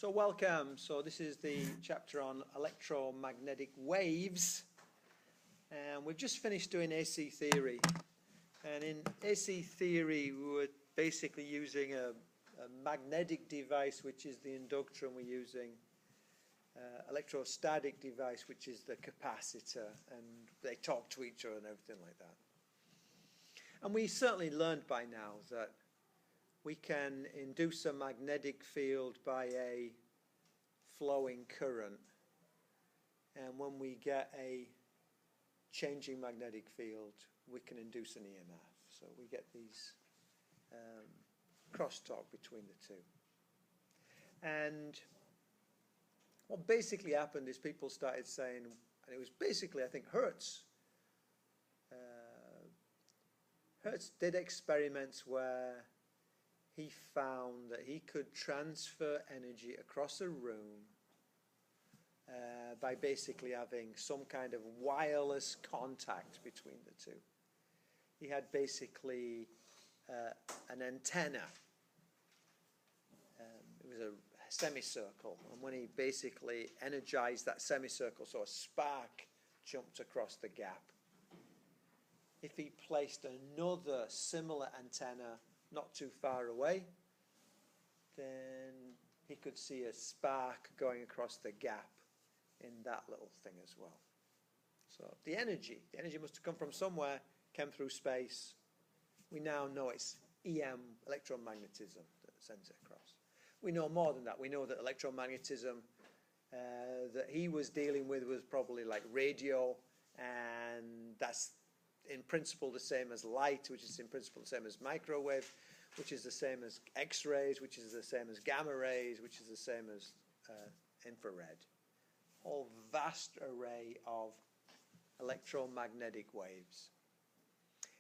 So welcome. So this is the chapter on electromagnetic waves. And we've just finished doing AC theory. And in AC theory, we were basically using a magnetic device, which is the inductor, and we're using electrostatic device, which is the capacitor, and they talk to each other and everything like that. And we certainly learned by now that we can induce a magnetic field by a flowing current, and when we get a changing magnetic field, we can induce an EMF. So we get these crosstalk between the two. And what basically happened is people started saying, and it was basically, I think, Hertz. Hertz did experiments where he found that he could transfer energy across a room by basically having some kind of wireless contact between the two. He had basically an antenna. It was a semicircle, and when he basically energized that semicircle, so a spark jumped across the gap. If he placed another similar antenna not too far away, then he could see a spark going across the gap in that little thing as well. So the energy must have come from somewhere, came through space. We now know it's EM, electromagnetism, that sends it across. We know more than that. We know that electromagnetism that he was dealing with was probably like radio, and that's in principle the same as light, which is in principle the same as microwave, which is the same as X-rays, which is the same as gamma rays, which is the same as infrared. Whole vast array of electromagnetic waves.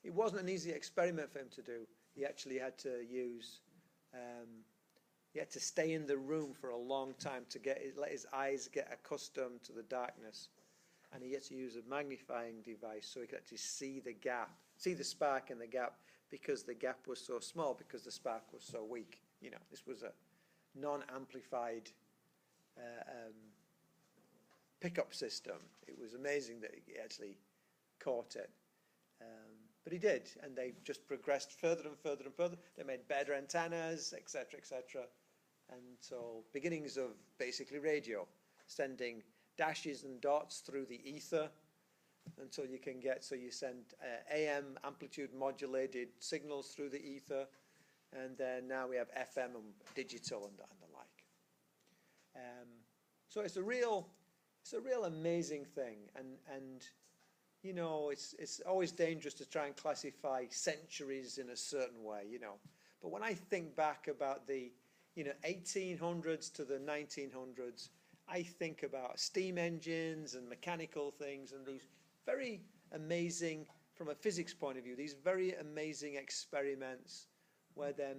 It wasn't an easy experiment for him to do. He actually had to use, he had to stay in the room for a long time to let his eyes get accustomed to the darkness. And he had to use a magnifying device so he could actually see the gap, see the spark in the gap, because the gap was so small, because the spark was so weak. You know, this was a non-amplified pickup system. It was amazing that he actually caught it. But he did, and they just progressed further and further and further. They made better antennas, etc., etc. And so beginnings of basically radio, sending dashes and dots through the ether until you can get, so you send AM amplitude modulated signals through the ether, and then now we have FM and digital and the like. So it's a real amazing thing, and you know, it's always dangerous to try and classify centuries in a certain way, you know. But when I think back about the 1800s to the 1900s, I think about steam engines and mechanical things and these very amazing, from a physics point of view, these very amazing experiments where they're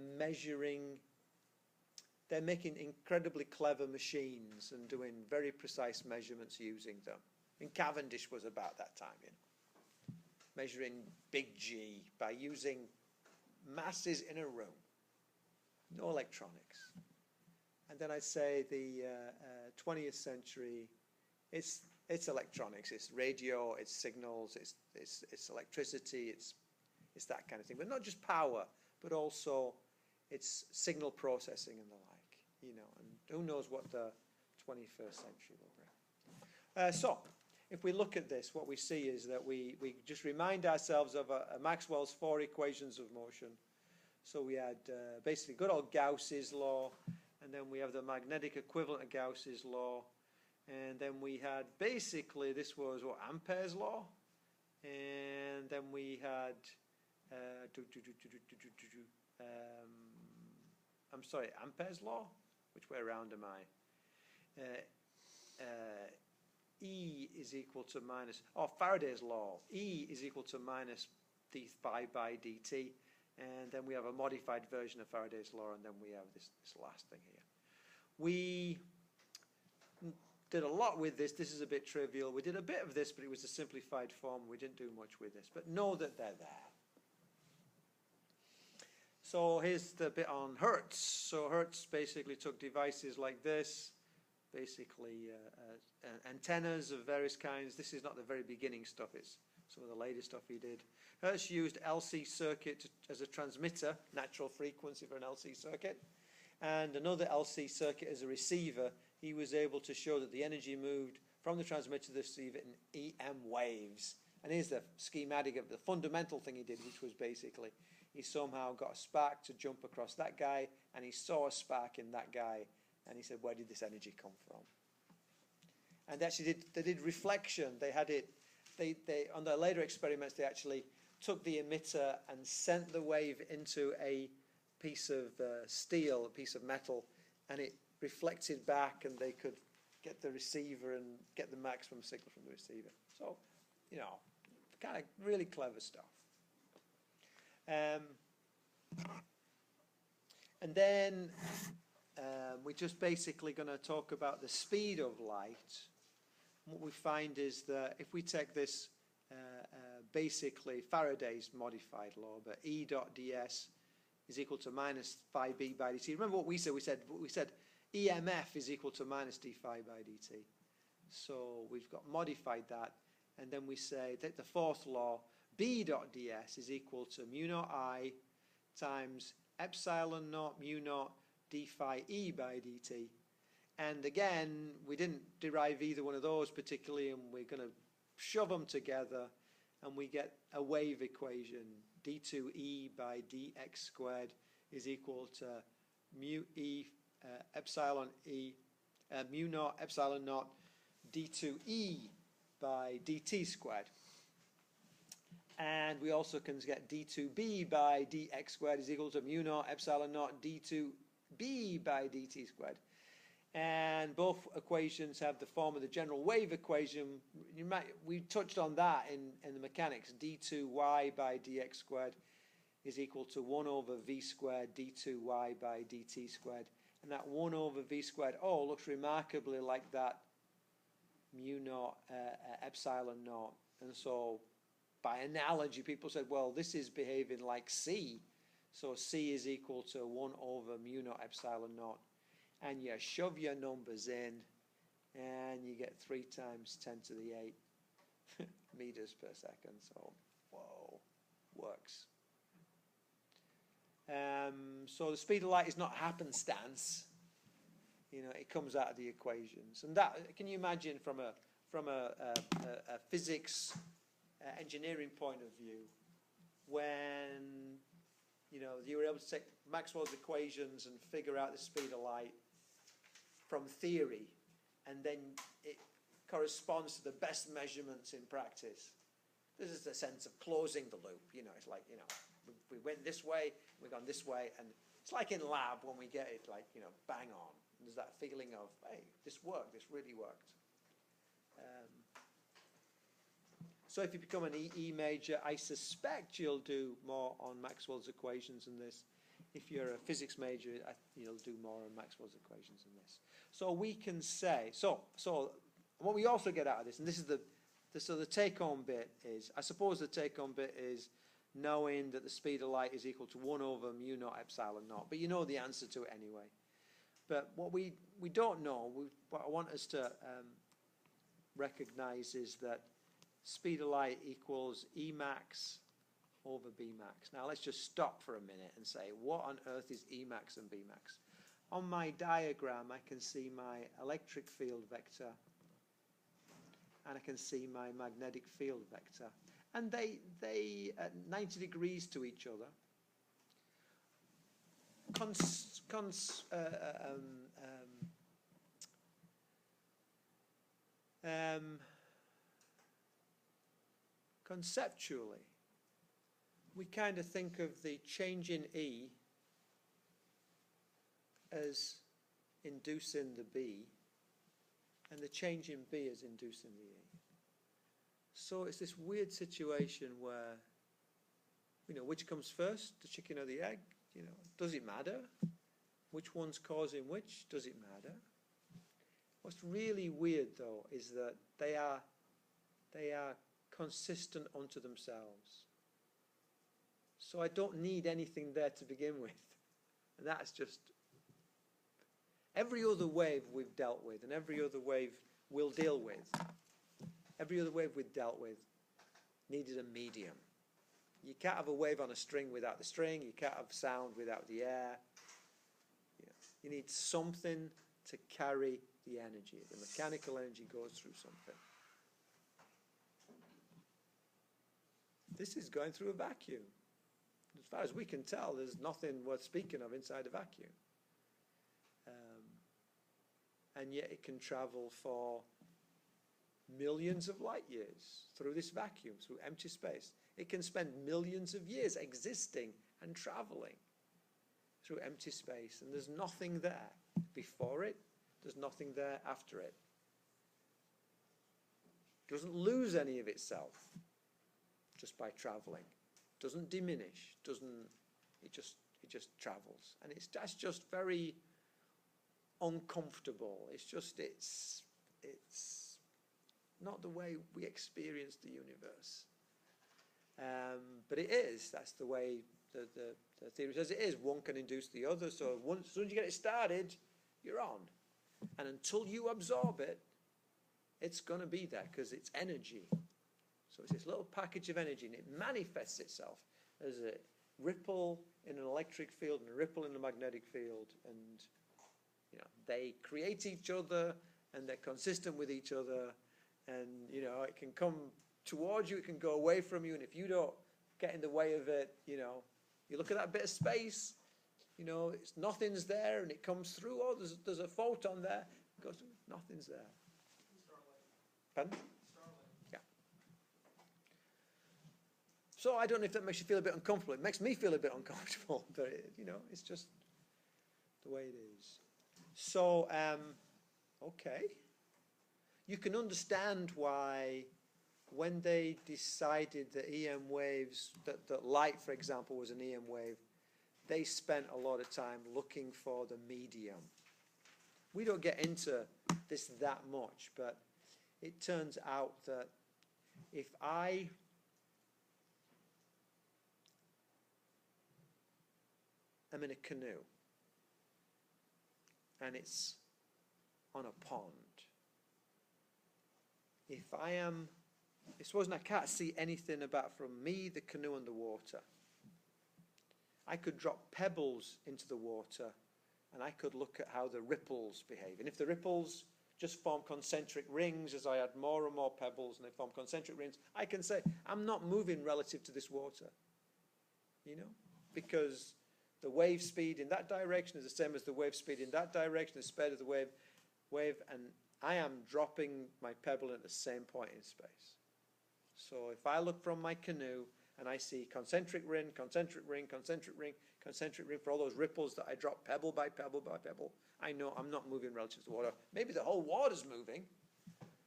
making incredibly clever machines and doing very precise measurements using them. And Cavendish was about that time, you know, measuring big G by using masses in a room, no electronics. And then I'd say the 20th century, it's electronics, it's radio, it's signals, it's electricity, it's that kind of thing. But not just power, but also it's signal processing and the like, you know. And who knows what the 21st century will bring. So if we look at this, what we see is that we just remind ourselves of Maxwell's 4 equations of motion. So we had basically good old Gauss's law, and then we have the magnetic equivalent of Gauss's law. And then we had, basically, this was what, Ampere's law? And then we had, I'm sorry, Ampere's law? Which way around am I? E is equal to minus, Faraday's law. E is equal to minus d phi by dt. And then we have a modified version of Faraday's law, and then we have this last thing here. We did a lot with this. This is a bit trivial. We did a bit of this, but it was a simplified form. We didn't do much with this. But know that they're there. So here's the bit on Hertz. So Hertz basically took devices like this, basically antennas of various kinds. This is not the very beginning stuff, it's some of the later stuff he did. Hertz used LC circuit as a transmitter, natural frequency for an LC circuit, and another LC circuit as a receiver. He was able to show that the energy moved from the transmitter to the receiver in EM waves. And here's the schematic of the fundamental thing he did, which was basically he somehow got a spark to jump across that guy, and he saw a spark in that guy, and he said, where did this energy come from? And actually they did reflection. They had it, they on their later experiments, they actually took the emitter and sent the wave into a piece of steel, a piece of metal, and it reflected back, and they could get the receiver and get the maximum signal from the receiver. So, you know, kind of really clever stuff. And then we're just basically going to talk about the speed of light. What we find is that if we take this basically Faraday's modified law, but E dot ds is equal to minus phi b by dt. Remember what we said? We said EMF is equal to minus d phi by dt. So we've got modified that, and then we say that the fourth law, B dot ds is equal to mu naught I times epsilon naught mu naught d phi e by dt. And again, we didn't derive either one of those particularly, and we're going to shove them together, and we get a wave equation. d2e by dx squared is equal to mu e epsilon e mu naught epsilon naught d2e by dt squared. And we also can get d2b by dx squared is equal to mu naught epsilon naught d2b by dt squared. And both equations have the form of the general wave equation. We touched on that in the mechanics. d2y by dx squared is equal to 1 over v squared d2y by dt squared. And that 1 over v squared looks remarkably like that mu naught epsilon naught. And so by analogy, people said, well, this is behaving like C. So C is equal to 1 over mu naught epsilon naught. And you shove your numbers in, and you get 3 times 10 to the 8 meters per second. So, whoa, works. So the speed of light is not happenstance. You know, it comes out of the equations. And that, can you imagine from a physics engineering point of view, when you know you were able to take Maxwell's equations and figure out the speed of light from theory, and then it corresponds to the best measurements in practice. This is the sense of closing the loop. You know, it's like, you know, we went this way, we've gone this way, and it's like in lab when we get it, like, you know, bang on. And there's that feeling of, hey, this worked, this really worked. So if you become an E major, I suspect you'll do more on Maxwell's equations than this. If you're a physics major, you'll do more on Maxwell's equations than this. So we can say, so what we also get out of this, and this is the take-home bit is, I suppose the take-home bit is knowing that the speed of light is equal to 1 over mu naught epsilon naught, but you know the answer to it anyway. But what we don't know, what I want us to recognize is that speed of light equals E max over B max. Now let's just stop for a minute and say, what on earth is E max and B max? On my diagram, I can see my electric field vector, and I can see my magnetic field vector. And they at 90 degrees to each other. Conceptually, we kind of think of the change in E as inducing the B, and the change in B as inducing the E. So it's this weird situation where, you know, which comes first, the chicken or the egg? You know, does it matter? Which one's causing which? Does it matter? What's really weird, though, is that they are consistent unto themselves. So I don't need anything there to begin with. And that's just every other wave we've dealt with, and every other wave we'll deal with, every other wave we've dealt with needed a medium. You can't have a wave on a string without the string. You can't have sound without the air. You need something to carry the energy. The mechanical energy goes through something. This is going through a vacuum. As far as we can tell, there's nothing worth speaking of inside a vacuum. And yet it can travel for millions of light years through this vacuum, through empty space. It can spend millions of years existing and traveling through empty space, and there's nothing there before it, there's nothing there after it. It doesn't lose any of itself just by traveling. Doesn't diminish, it just travels. And that's just very uncomfortable. It's not the way we experience the universe. But it is. That's the way the theory says it is. One can induce the other. So as soon as you get it started, you're on. And until you absorb it, it's going to be there because it's energy. So it's this little package of energy, and it manifests itself as a ripple in an electric field and a ripple in a magnetic field. And they create each other, and they're consistent with each other. And it can come towards you, it can go away from you, and if you don't get in the way of it, you look at that bit of space, it's nothing's there, and it comes through. Oh, there's a photon there. It goes, nothing's there. Starlight. Pardon? Starlight. Yeah. So I don't know if that makes you feel a bit uncomfortable. It makes me feel a bit uncomfortable, but it's just the way it is. So, okay. You can understand why when they decided that EM waves, that light, for example, was an EM wave, they spent a lot of time looking for the medium. We don't get into this that much, but it turns out that if I am in a canoe and it's on a pond, supposing I can't see anything about from me, the canoe, and the water, I could drop pebbles into the water and I could look at how the ripples behave. And if the ripples just form concentric rings as I add more and more pebbles and they form concentric rings, I can say, I'm not moving relative to this water. Because the wave speed in that direction is the same as the wave speed in that direction, the speed of the wave, and I am dropping my pebble at the same point in space. So if I look from my canoe and I see concentric ring, concentric ring, concentric ring, concentric ring for all those ripples that I drop pebble by pebble by pebble, I know I'm not moving relative to the water. Maybe the whole water's moving,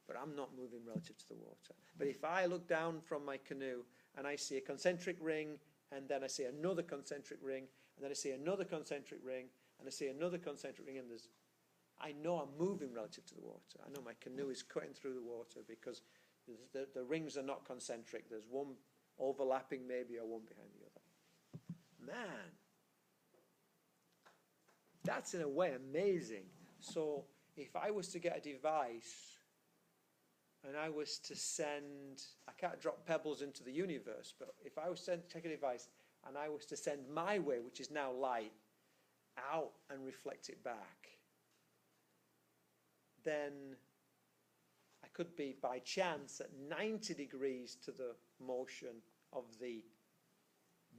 but I'm not moving relative to the water. But if I look down from my canoe and I see a concentric ring, and then I see another concentric ring, and then I see another concentric ring, and I see another concentric ring, and I know I'm moving relative to the water. I know my canoe is cutting through the water because the rings are not concentric. There's one overlapping maybe or one behind the other. Man, that's in a way amazing. So if I was to get a device and I was to send, I can't drop pebbles into the universe, but if I was to take a device and I was to send my wave, which is now light, out and reflect it back, then I could be by chance at 90 degrees to the motion of the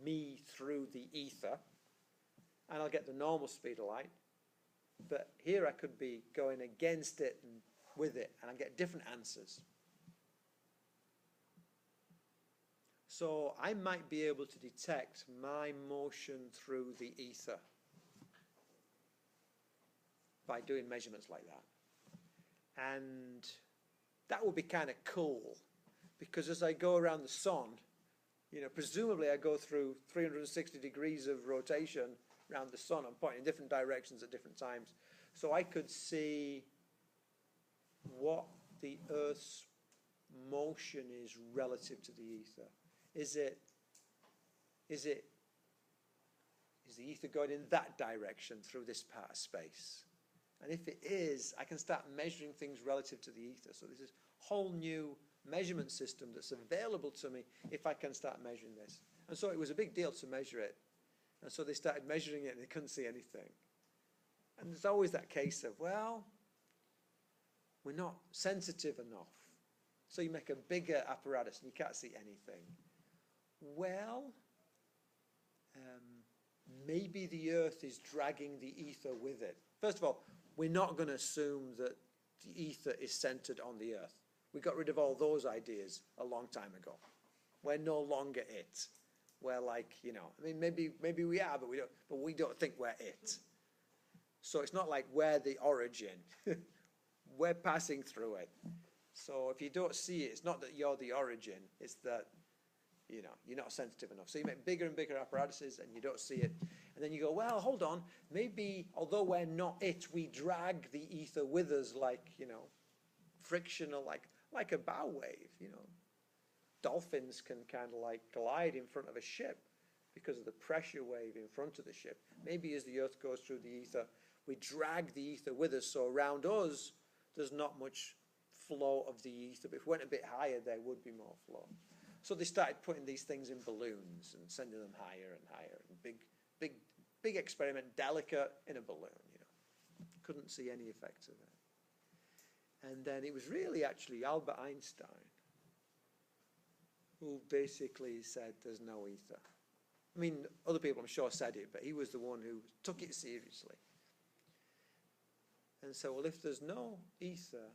me through the ether, and I'll get the normal speed of light. But here I could be going against it and with it, and I get different answers. So I might be able to detect my motion through the ether by doing measurements like that. And that would be kind of cool, because as I go around the sun, presumably I go through 360 degrees of rotation around the sun. I'm pointing in different directions at different times. So I could see what the Earth's motion is relative to the ether. Is it Is the ether going in that direction through this part of space? And if it is, I can start measuring things relative to the ether. So there's this whole new measurement system that's available to me if I can start measuring this. And so it was a big deal to measure it. And so they started measuring it and they couldn't see anything. And there's always that case of, well, we're not sensitive enough. So you make a bigger apparatus and you can't see anything. Well, maybe the Earth is dragging the ether with it. First of all, we're not going to assume that the ether is centered on the Earth. We got rid of all those ideas a long time ago. We're no longer it. We're like, I mean, maybe we are, but we don't think we're it. So it's not like we're the origin. We're passing through it. So if you don't see it, it's not that you're the origin. It's that, you're not sensitive enough. So you make bigger and bigger apparatuses and you don't see it. And then you go, well, hold on. Maybe, although we're not it, we drag the ether with us like, frictional, like a bow wave, Dolphins can kind of like glide in front of a ship because of the pressure wave in front of the ship. Maybe as the Earth goes through the ether, we drag the ether with us. So around us, there's not much flow of the ether. But if we went a bit higher, there would be more flow. So they started putting these things in balloons and sending them higher and higher. And big experiment, delicate in a balloon, Couldn't see any effects of it. And then it was really actually Albert Einstein who basically said there's no ether. I mean, other people I'm sure said it, but he was the one who took it seriously. And so, well, if there's no ether,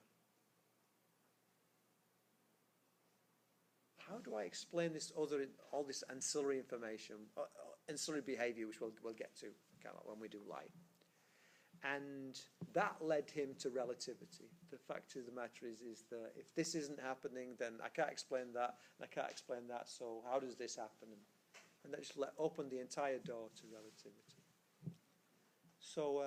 how do I explain all this ancillary information, ancillary behavior, which we'll get to kind of when we do light? And that led him to relativity. The fact of the matter is that if this isn't happening, then I can't explain that, and I can't explain that, so how does this happen? And that just opened the entire door to relativity. So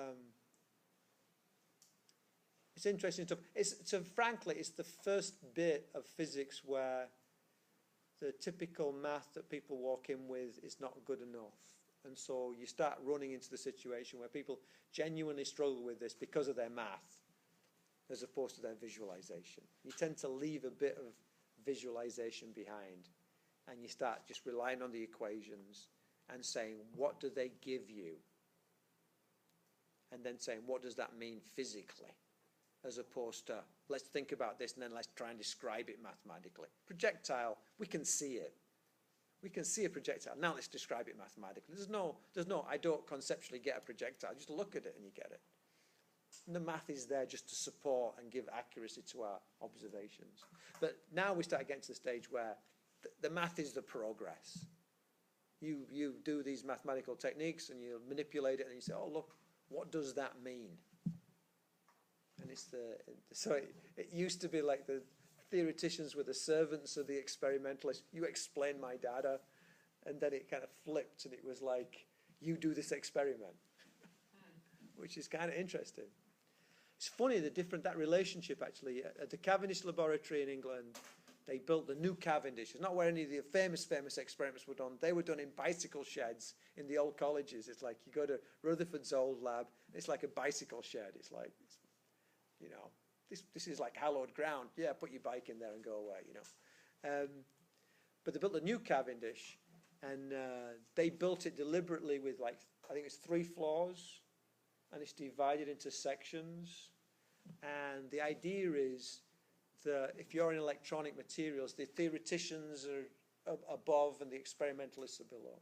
it's interesting stuff. Frankly, it's the first bit of physics where the typical math that people walk in with is not good enough. And so you start running into the situation where people genuinely struggle with this because of their math as opposed to their visualization. You tend to leave a bit of visualization behind and you start just relying on the equations and saying, what do they give you? And then saying, what does that mean physically? As opposed to, let's think about this and then let's try and describe it mathematically. Projectile, we can see it. We can see a projectile. Now let's describe it mathematically. There's no, I don't conceptually get a projectile. Just look at it and you get it. And the math is there just to support and give accuracy to our observations. But now we start getting to the stage where the math is the progress. You do these mathematical techniques and you manipulate it and you say, oh, look, what does that mean? And it used to be like the theoreticians were the servants of the experimentalists. You explain my data, and then it kind of flipped, and it was like, you do this experiment, which is kind of interesting. It's funny that relationship actually at the Cavendish Laboratory in England. They built the new Cavendish. It's not where any of the famous experiments were done. They were done in bicycle sheds in the old colleges. It's like you go to Rutherford's old lab. It's like a bicycle shed. It's like, this is like hallowed ground. Yeah, put your bike in there and go away, But they built a new Cavendish, and they built it deliberately with I think it's 3 floors, and it's divided into sections. And the idea is that if you're in electronic materials, the theoreticians are above and the experimentalists are below.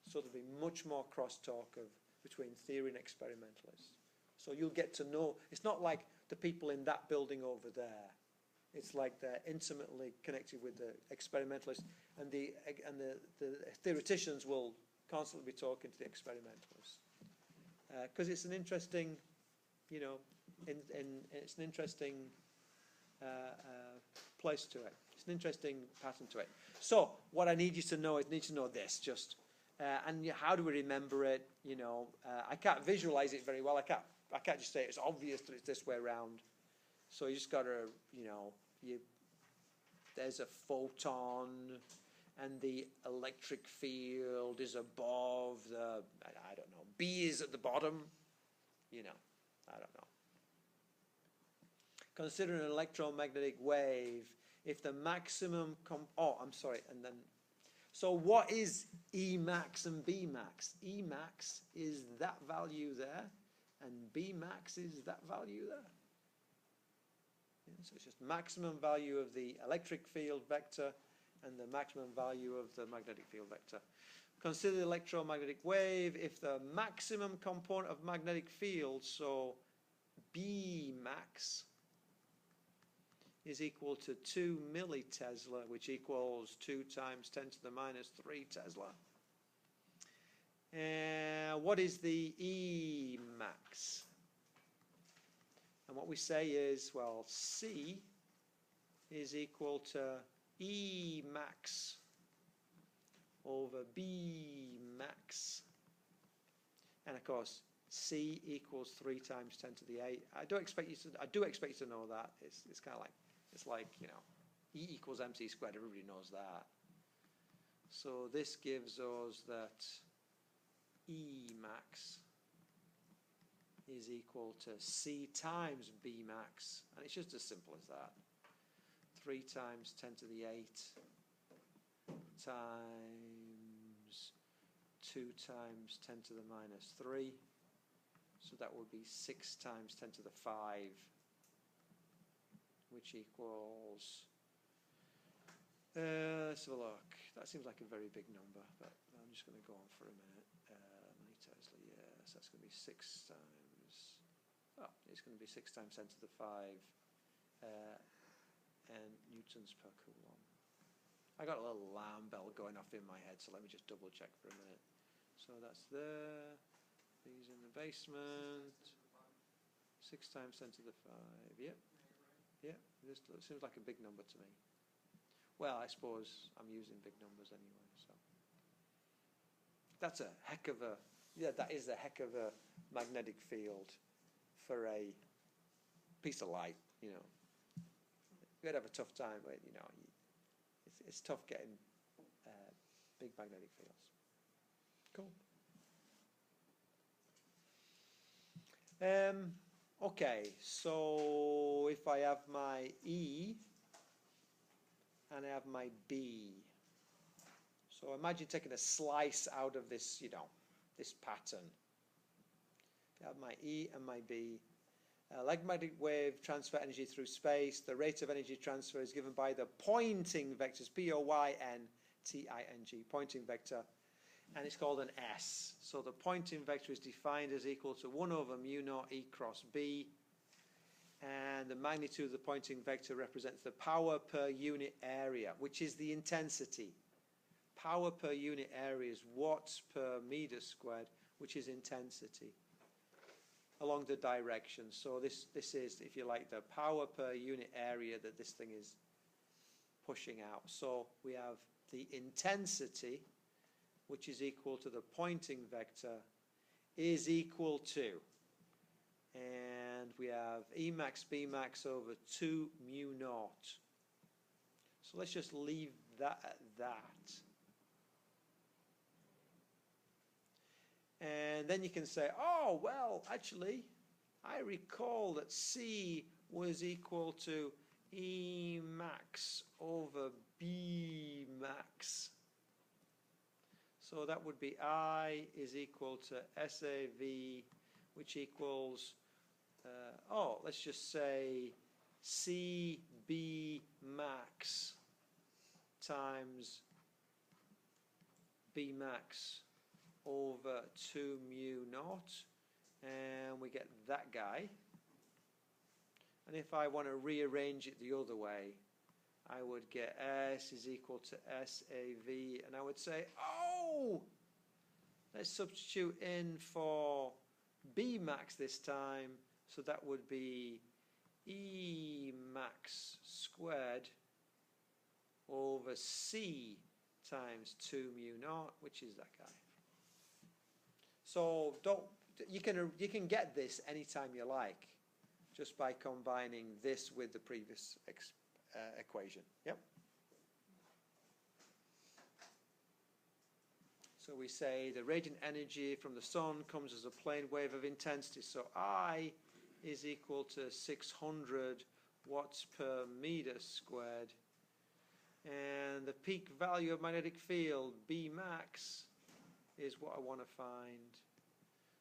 So there'll be much more crosstalk between theory and experimentalists. So you'll get to know, it's not like the people in that building over there. It's like they're intimately connected with the experimentalists, and the theoreticians will constantly be talking to the experimentalists. Because it's an interesting, it's an interesting place to it. It's an interesting pattern to it. So what I need you to know is, this just, and how do we remember it? I can't visualize it very well. I can't just say it's obvious that it's this way around. So you just got to, there's a photon, and the electric field is above the, I don't know, B is at the bottom, you know, I don't know. Consider an electromagnetic wave if the maximum, and then, so what is E max and B max? E max is that value there, and B max is that value there. Yeah, so it's just maximum value of the electric field vector and the maximum value of the magnetic field vector. Consider the electromagnetic wave if the maximum component of magnetic field, so B max, is equal to 2 millitesla, which equals 2 times 10 to the minus 3 Tesla. What is the E max? And what we say is, well, C is equal to E max over B max. And of course, C equals 3 times 10 to the 8. I do expect you to know that. It's kind of like, it's like, you know, E equals mc squared. Everybody knows that. So this gives us that E max is equal to C times B max. And it's just as simple as that. 3 times 10 to the 8 times 2 times 10 to the minus 3. So that would be 6 times 10 to the 5, which equals, let's have a look. That seems like a very big number, but I'm just going to go on for a minute. Millitesla, yes, that's going to be 6 times, it's going to be 6 times 10 to the 5 and newtons per coulomb. I got a little alarm bell going off in my head, so let me just double check for a minute. So that's there. These in the basement. 6 times 10 to the 5. Yep. Yeah. This seems like a big number to me. Well, I suppose I'm using big numbers anyway. So that's a heck of a, that is a heck of a magnetic field for a piece of light. You know, you'd have a tough time with, you know, it's tough getting big magnetic fields. Cool. Okay, so if I have my E and I have my B, so imagine taking a slice out of this, you know, this pattern. I have my E and my B. Electromagnetic wave transfer energy through space. The rate of energy transfer is given by the pointing vectors, P-O-Y-N-T-I-N-G, pointing vector, and it's called an S. So the pointing vector is defined as equal to 1 over mu naught E cross B, and the magnitude of the pointing vector represents the power per unit area, which is the intensity. Power per unit area is watts per meter squared, which is intensity, along the direction. So this is, if you like, the power per unit area that this thing is pushing out. So we have the intensity, which is equal to the pointing vector, is equal to, and we have E max B max over 2 mu naught. So let's just leave that at that. And then you can say, oh, well, actually, I recall that C was equal to E max over B max. So that would be I is equal to SAV, which equals, let's just say CB max times B max over 2 mu naught, and we get that guy. And if I want to rearrange it the other way, I would get S is equal to SAV, and I would say, oh, let's substitute in for B max this time, so that would be E max squared over C times 2 mu naught, which is that guy. So you can get this anytime you like, just by combining this with the previous equation. Yep. So we say the radiant energy from the sun comes as a plane wave of intensity. So I is equal to 600 watts per meter squared. And the peak value of magnetic field, B max, is what I want to find.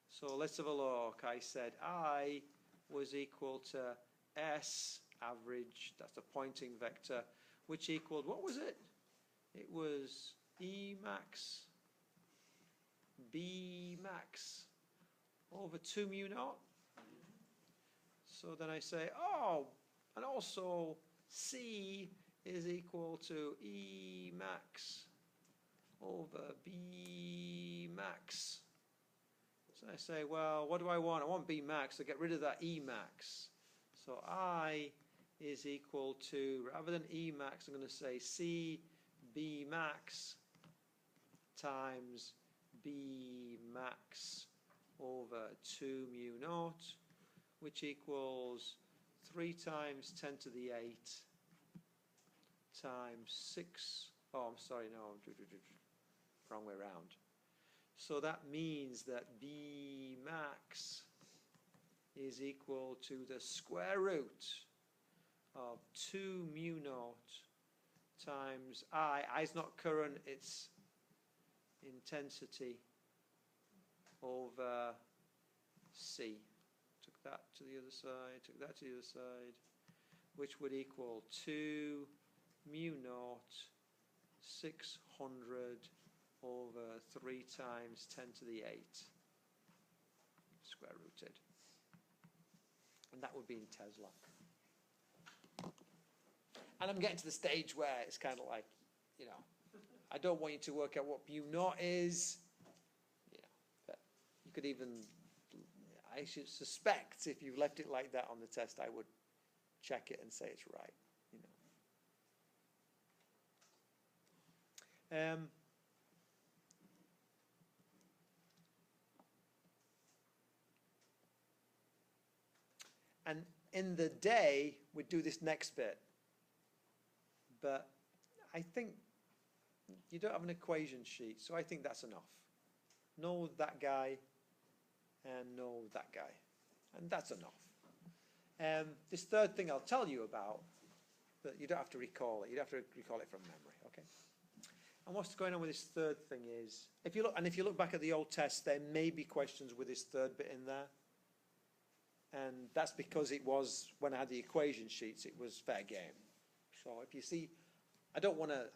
So let's have a look. I said I was equal to S average, that's the pointing vector, which equaled, what was it? It was E max, B max, over 2 mu naught. So then I say, oh, and also C is equal to E max over B max. So I say, well, what do I want? I want B max, so get rid of that E max. So I is equal to, rather than E max, I'm going to say C B max times B max over 2 mu naught, which equals 3 times 10 to the 8 times 6. Oh, I'm sorry, no, wrong way around. So that means that B max is equal to the square root of 2 mu naught times I. I's not current, it's intensity over C. Took that to the other side, took that to the other side, which would equal 2 mu naught 600 over 3 times 10 to the 8 square rooted. And that would be in Tesla. And I'm getting to the stage where it's kind of like, you know, I don't want you to work out what mu naught is. You know, but you could even, I should suspect if you left it like that on the test, I would check it and say it's right. You know. And in the day, we'd do this next bit. But I think you don't have an equation sheet, so I think that's enough. Know that guy and know that guy. And that's enough. This third thing I'll tell you about, but you don't have to recall it. You don't have to recall it from memory, okay? And what's going on with this third thing is, if you look back at the old test, there may be questions with this third bit in there. And that's because it was, when I had the equation sheets, it was fair game. So if you see, I don't have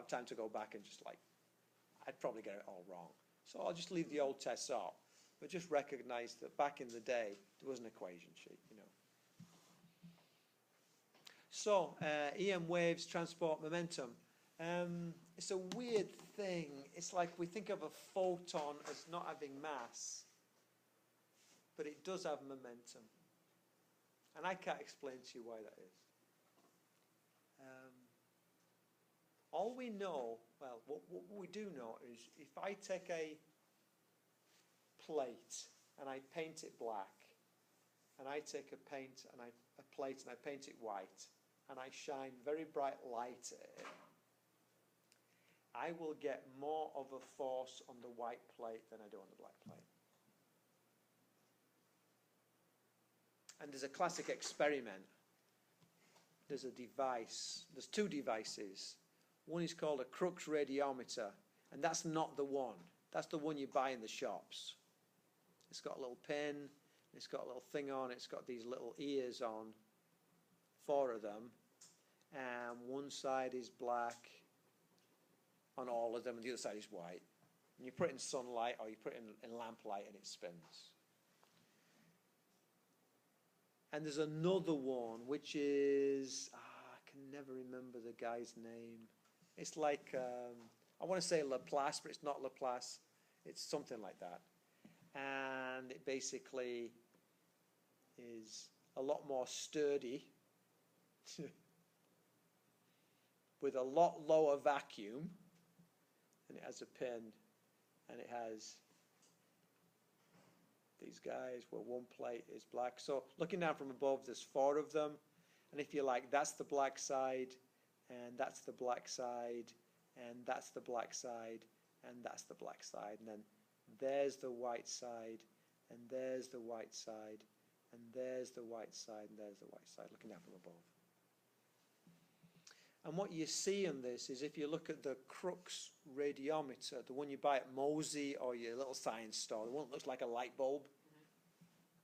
time to go back and just like, I'd probably get it all wrong. So I'll just leave the old tests up, but just recognize that back in the day, there was an equation sheet, you know. So, EM waves transport momentum. It's a weird thing. It's like we think of a photon as not having mass, but it does have momentum. And I can't explain to you why that is. All we know, well, what we do know is if I take a plate and I paint it black, and I take a plate and I paint it white, and I shine very bright light at it, I will get more of a force on the white plate than I do on the black plate. And there's a classic experiment. There's a device, there's two devices. One is called a Crux radiometer, and that's not the one. That's the one you buy in the shops. It's got a little pin, it's got a little thing on, it's got these little ears on, 4 of them, and one side is black on all of them, and the other side is white. And you put it in sunlight, or you put it in lamplight, and it spins. And there's another one, which is, I can never remember the guy's name. It's like, I want to say Laplace, but it's not Laplace. It's something like that. And it basically is a lot more sturdy, with a lot lower vacuum, and it has a pin, and it has these guys where one plate is black. So looking down from above, there's 4 of them, and if you like, that's the black side, and that's the black side, and that's the black side, and that's the black side. And then there's the white side, and there's the white side, and there's the white side, and there's the white side, looking down from above. And what you see in this is, if you look at the Crux radiometer, the one you buy at Moseley or your little science store, the one that looks like a light bulb.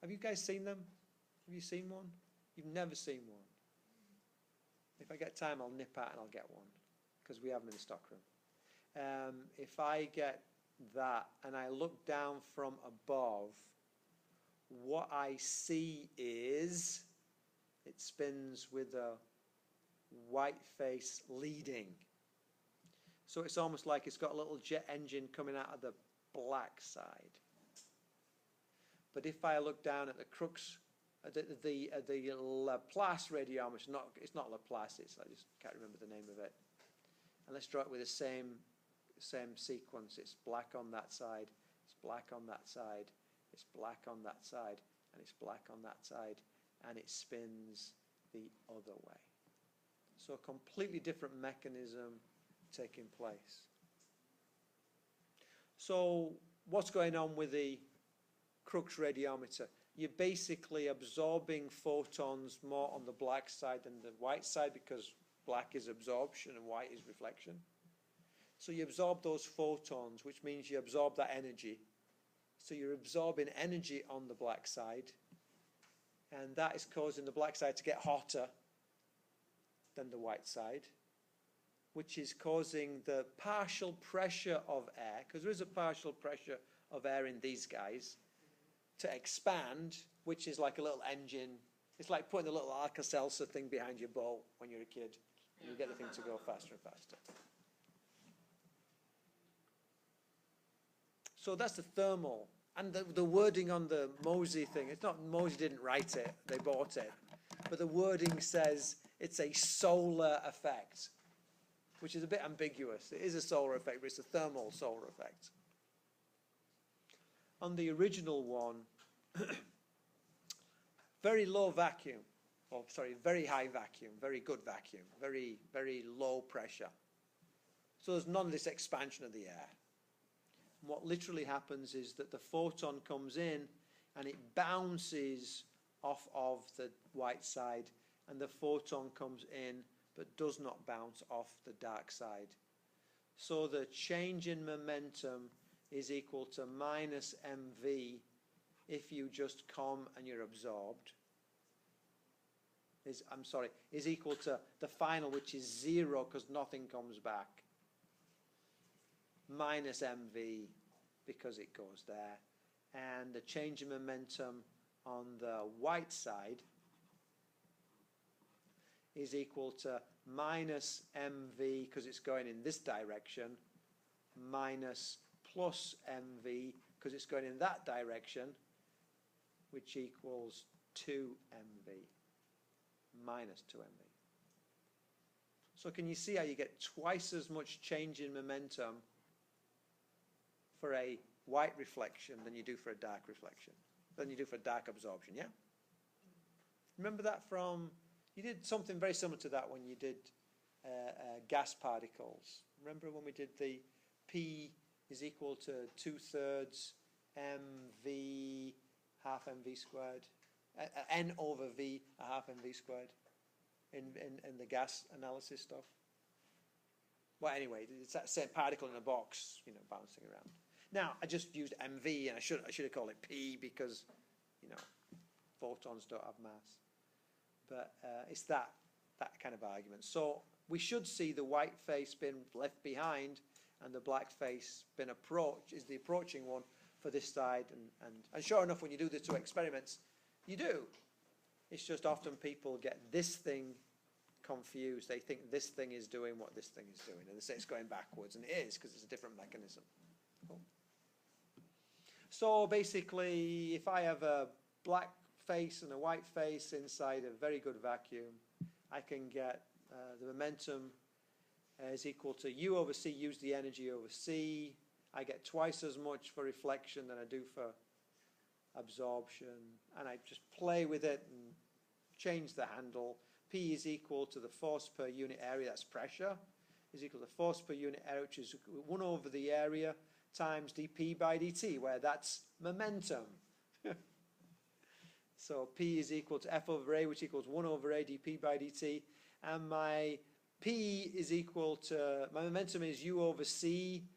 Have you guys seen them? Have you seen one? You've never seen one. If I get time, I'll nip out and I'll get one, because we have them in the stockroom. If I get that and I look down from above, what I see is it spins with a white face leading. So it's almost like it's got a little jet engine coming out of the black side. But if I look down at the Crux, the Laplace radiometer, it's not Laplace, I just can't remember the name of it. And let's draw it with the same sequence. It's black on that side, it's black on that side, it's black on that side, and it's black on that side, and it spins the other way. So a completely different mechanism taking place. So what's going on with the Crux radiometer? You're basically absorbing photons more on the black side than the white side, because black is absorption and white is reflection. So you absorb those photons, which means you absorb that energy. So you're absorbing energy on the black side, and that is causing the black side to get hotter than the white side, which is causing the partial pressure of air, because there is a partial pressure of air in these guys, to expand, which is like a little engine. It's like putting a little Alka-Seltzer thing behind your boat when you're a kid, and you get the thing to go faster and faster. So that's the thermal. And the wording on the Moseley thing, it's not, Moseley didn't write it, they bought it. But the wording says it's a solar effect, which is a bit ambiguous. It is a solar effect, but it's a thermal solar effect. On the original one, very low vacuum, or sorry, very high vacuum, very good vacuum, very, very low pressure. So there's none of this expansion of the air. And what literally happens is that the photon comes in and it bounces off of the white side, and the photon comes in but does not bounce off the dark side. So the change in momentum is equal to minus mv if you just come and you're absorbed. Is equal to the final, which is 0 because nothing comes back, minus mv because it goes there. And the change in momentum on the white side is equal to minus mv because it's going in this direction, minus plus mv because it's going in that direction, which equals 2mv, minus 2mv. So can you see how you get twice as much change in momentum for a white reflection than you do for a dark reflection, than you do for a dark absorption, yeah? Remember that from, you did something very similar to that when you did gas particles. Remember when we did the P is equal to 2/3 mv half mv squared, n over v a half mv squared in the gas analysis stuff? Well, anyway, it's that same particle in a box, you know, bouncing around. Now, I just used mv, and I should have called it p because, you know, photons don't have mass. But it's that kind of argument. So we should see the white face being left behind and the black face being is the approaching one for this side. And sure enough, when you do the two experiments, you do. It's just often people get this thing confused. They think this thing is doing what this thing is doing, and they say it's going backwards, and it is because it's a different mechanism. Cool. So basically, if I have a black face and a white face inside a very good vacuum, I can get the momentum is equal to U over C, use the energy over C. I get twice as much for reflection than I do for absorption, and I just play with it and change the handle. P is equal to the force per unit area, that's pressure, is equal to force per unit area, which is 1 over the area times dp by dt, where that's momentum. So P is equal to F over A, which equals 1 over A dP by dt. And my P is equal to, my momentum is U over C.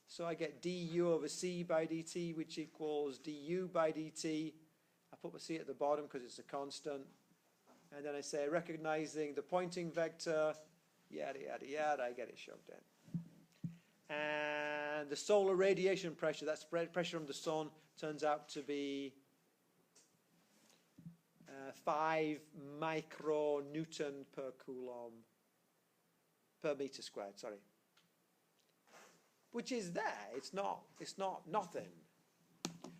So I get du over C by dt, which equals du by dt. I put my C at the bottom because it's a constant. And then I say, recognizing the Poynting vector, yada, yada, yada, I get it shoved in. And the solar radiation pressure, that's pressure from the sun, turns out to be 5 micronewton per coulomb, per meter squared, sorry. Which is there, it's not nothing.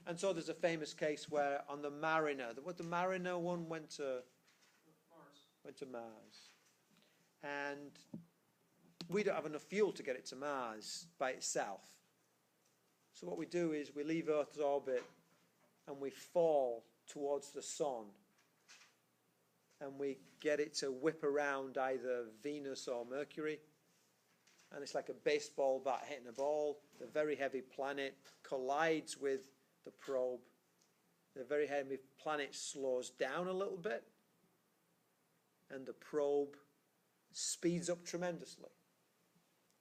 And so there's a famous case where on the Mariner, the Mariner one went to Mars. And we don't have enough fuel to get it to Mars by itself. So what we do is we leave Earth's orbit and we fall towards the sun. And we get it to whip around either Venus or Mercury. And it's like a baseball bat hitting a ball. The very heavy planet collides with the probe. The very heavy planet slows down a little bit. And the probe speeds up tremendously.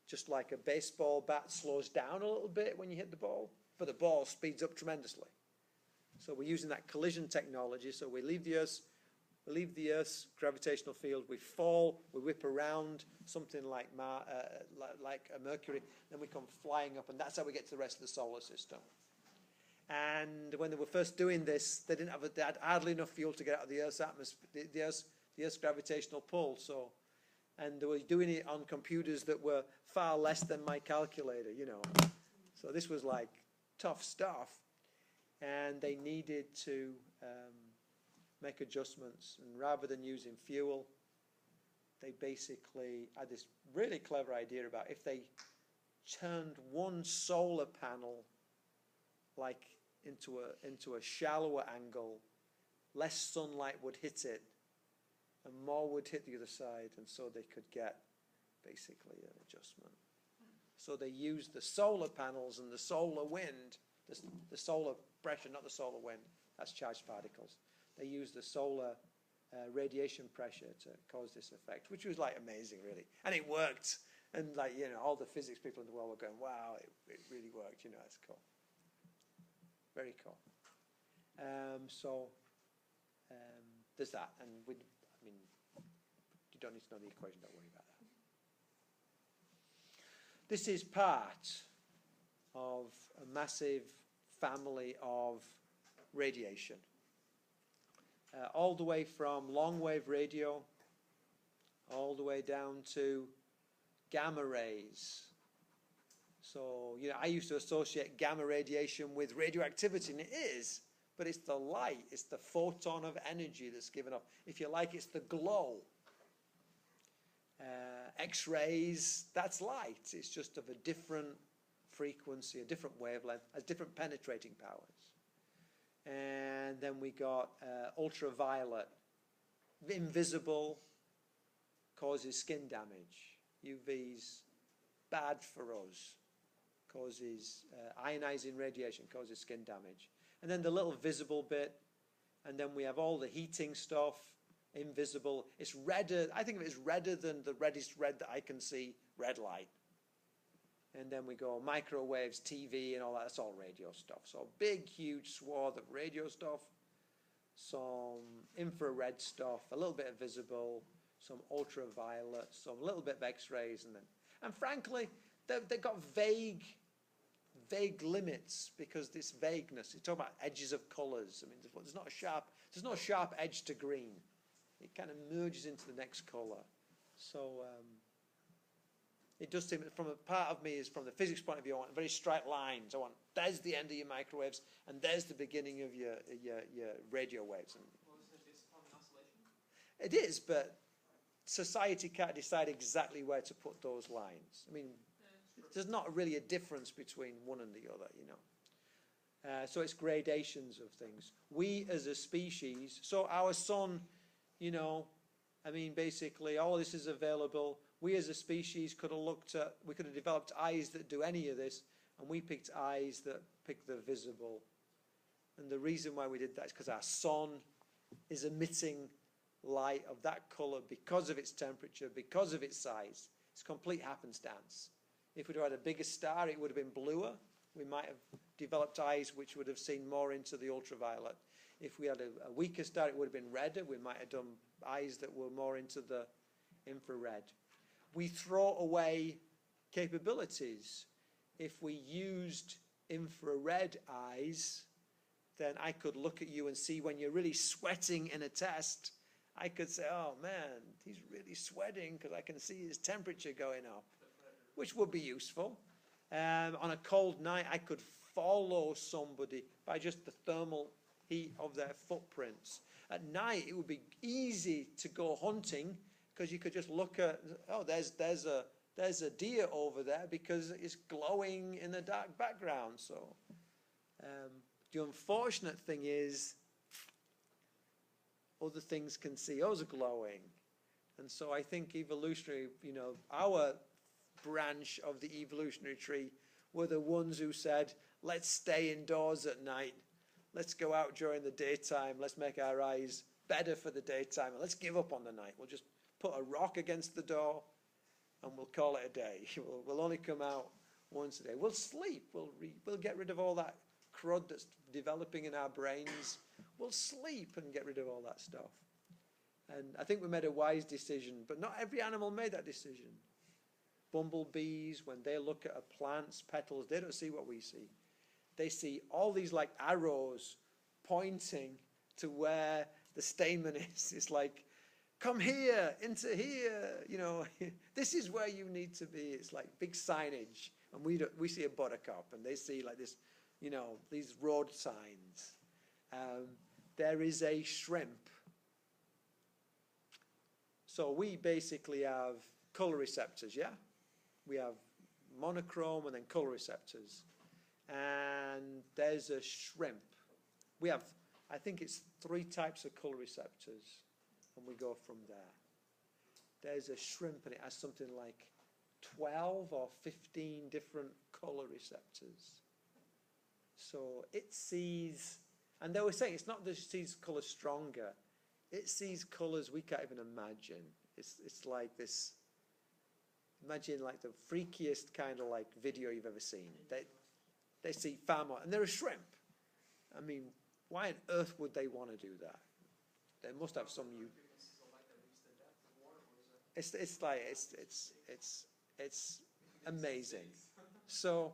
Just like a baseball bat slows down a little bit when you hit the ball, but the ball speeds up tremendously. So we're using that collision technology. So we leave the Earth's gravitational field, we fall, we whip around something like a Mercury, then we come flying up, and that's how we get to the rest of the solar system. And when they were first doing this, they had hardly enough fuel to get out of the Earth's atmosphere, the Earth's gravitational pull. So, and they were doing it on computers that were far less than my calculator, you know. So this was like tough stuff, and they needed to make adjustments. And rather than using fuel, they basically had this really clever idea about if they turned one solar panel like into a shallower angle, less sunlight would hit it and more would hit the other side, and so they could get basically an adjustment. So they used the solar panels and the solar wind, the solar pressure, not the solar wind, that's charged particles. They used the solar radiation pressure to cause this effect, which was like amazing, really. And it worked. And like, you know, all the physics people in the world were going, wow, it really worked, you know, it's cool. Very cool. There's that. And you don't need to know the equation, don't worry about that. This is part of a massive family of radiation. All the way from long-wave radio, all the way down to gamma rays. So, you know, I used to associate gamma radiation with radioactivity, and it is, but it's the light, it's the photon of energy that's given off. If you like, it's the glow. X-rays, that's light. It's just of a different frequency, a different wavelength, has different penetrating powers. And then we got ultraviolet, invisible, causes skin damage. UV's bad for us, causes ionizing radiation, causes skin damage. And then the little visible bit, and then we have all the heating stuff, invisible. It's redder, I think of it as redder than the reddest red that I can see, red light. And then we go microwaves, TV, and all that. That's all radio stuff. So big, huge swath of radio stuff, some infrared stuff, a little bit of visible, some ultraviolet, some little bit of X-rays, and frankly, they've got vague limits because this vagueness. You talk about edges of colours. I mean, there's no sharp edge to green. It kind of merges into the next colour. So. It does seem, from a part of me is from the physics point of view, I want very straight lines. There's the end of your microwaves, and there's the beginning of your radio waves. And well, isn't it based upon the oscillation? It is, but society can't decide exactly where to put those lines. I mean, there's not really a difference between one and the other, you know. So it's gradations of things. We as a species, so our sun, you know, I mean, basically, all of this is available. We as a species could have developed eyes that do any of this, and we picked eyes that pick the visible. And the reason why we did that is because our sun is emitting light of that colour because of its temperature, because of its size. It's complete happenstance. If we'd had a bigger star, it would have been bluer. We might have developed eyes which would have seen more into the ultraviolet. If we had a weaker star, it would have been redder. We might have done eyes that were more into the infrared. We throw away capabilities. If we used infrared eyes, then I could look at you and see when you're really sweating in a test. I could say, oh man, he's really sweating because I can see his temperature going up, which would be useful. On a cold night, I could follow somebody by just the thermal heat of their footprints. At night, it would be easy to go hunting because you could just look at, oh, there's a deer over there because it's glowing in the dark background. So the unfortunate thing is other things can see us glowing. And so I think evolutionary, our branch of the evolutionary tree were the ones who said, let's stay indoors at night. Let's go out during the daytime. Let's make our eyes better for the daytime. And let's give up on the night. We'll just put a rock against the door and we'll call it a day. We'll only come out once a day. We'll sleep. We'll get rid of all that crud that's developing in our brains. We'll sleep and get rid of all that stuff. And I think we made a wise decision, but not every animal made that decision. Bumblebees, when they look at a plant's petals, they don't see what we see. They see all these like arrows pointing to where the stamen is. It's like, come here, into here, this is where you need to be. It's like big signage. And we see a buttercup and they see like this, these road signs. There is a shrimp. So we basically have color receptors, yeah? We have monochrome and then color receptors. And there's a shrimp. We have, I think it's 3 types of color receptors, and we go from there. There's a shrimp, and it has something like 12 or 15 different color receptors. So it sees, and they were saying it's not that it sees colors stronger, it sees colors we can't even imagine. It's like this, imagine like the freakiest kind of like video you've ever seen. They see far more, and they're a shrimp. I mean, why on earth would they want to do that? They must have some new. It's amazing. So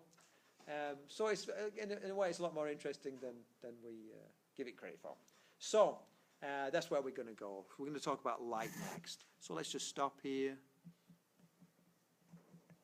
it's in a way it's a lot more interesting than we give it credit for. So that's where we're going to go. We're going to talk about light next. So let's just stop here.